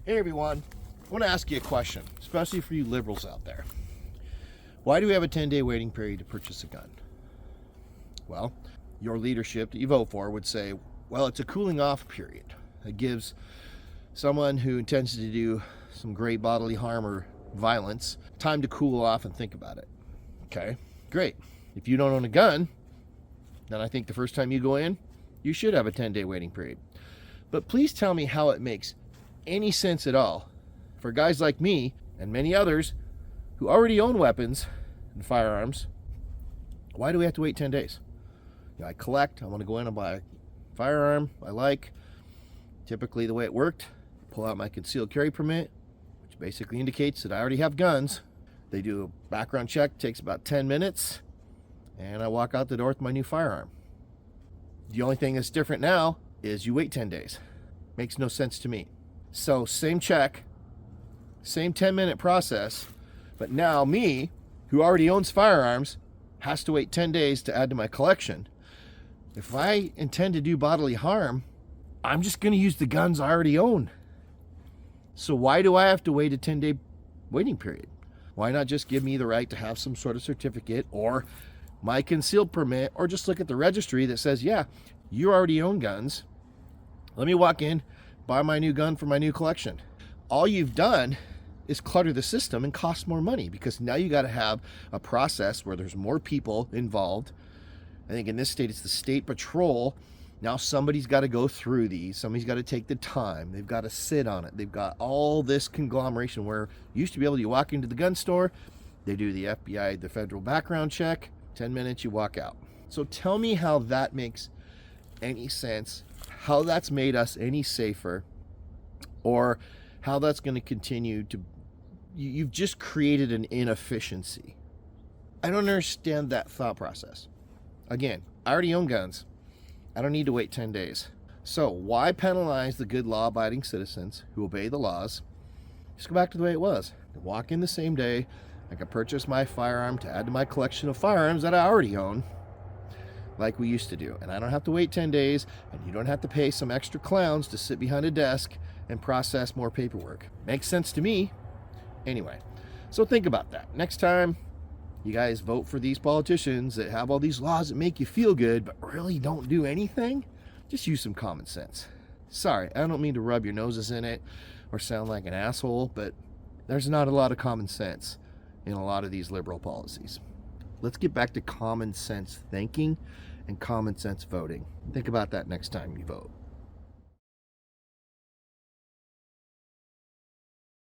Hey everyone, I want to ask you a question, especially for you liberals out there. Why do we have a 10-day waiting period to purchase a gun? Well, your leadership that you vote for would say, well, it's a cooling off period. It gives someone who intends to do some great bodily harm or violence time to cool off and think about it. Okay, great. If you don't own a gun, then I think the first time you go in, you should have a 10-day waiting period. But please tell me how it makes any sense at all for guys like me and many others who already own weapons and firearms. Why do we have to wait 10 days? I collect, I want to go in and buy a firearm I like. Typically the way it worked, pull out my concealed carry permit, which basically indicates that I already have guns. They do a background check, takes about 10 minutes, and I walk out the door with my new firearm. The only thing that's different now is you wait 10 days. Makes no sense to me. So same check, same 10-minute process, but now me, who already owns firearms, has to wait 10 days to add to my collection. If I intend to do bodily harm, I'm just going to use the guns I already own. So why do I have to wait a 10-day waiting period? Why not just give me the right to have some sort of certificate or my concealed permit, or just look at the registry that says, yeah, you already own guns. Let me walk in, buy my new gun for my new collection. All you've done is clutter the system and cost more money, because now you got to have a process where there's more people involved. I think in this state, it's the state patrol. Now somebody's got to go through these. Somebody's got to take the time. They've got to sit on it. They've got all this conglomeration where you used to be able to walk into the gun store. They do the FBI, the federal background check. 10 minutes, you walk out. So tell me how that makes any sense, how that's made us any safer, or how that's going to continue to... You've just created an inefficiency. I don't understand that thought process. Again, I already own guns. I don't need to wait 10 days. So why penalize the good law-abiding citizens who obey the laws? Just go back to the way it was. I could walk in the same day. I could purchase my firearm to add to my collection of firearms that I already own, like we used to do. And I don't have to wait 10 days, and you don't have to pay some extra clowns to sit behind a desk and process more paperwork. Makes sense to me. Anyway, so think about that. Next time you guys vote for these politicians that have all these laws that make you feel good, but really don't do anything, just use some common sense. Sorry, I don't mean to rub your noses in it or sound like an asshole, but there's not a lot of common sense in a lot of these liberal policies. Let's get back to common sense thinking and common sense voting. Think about that next time you vote.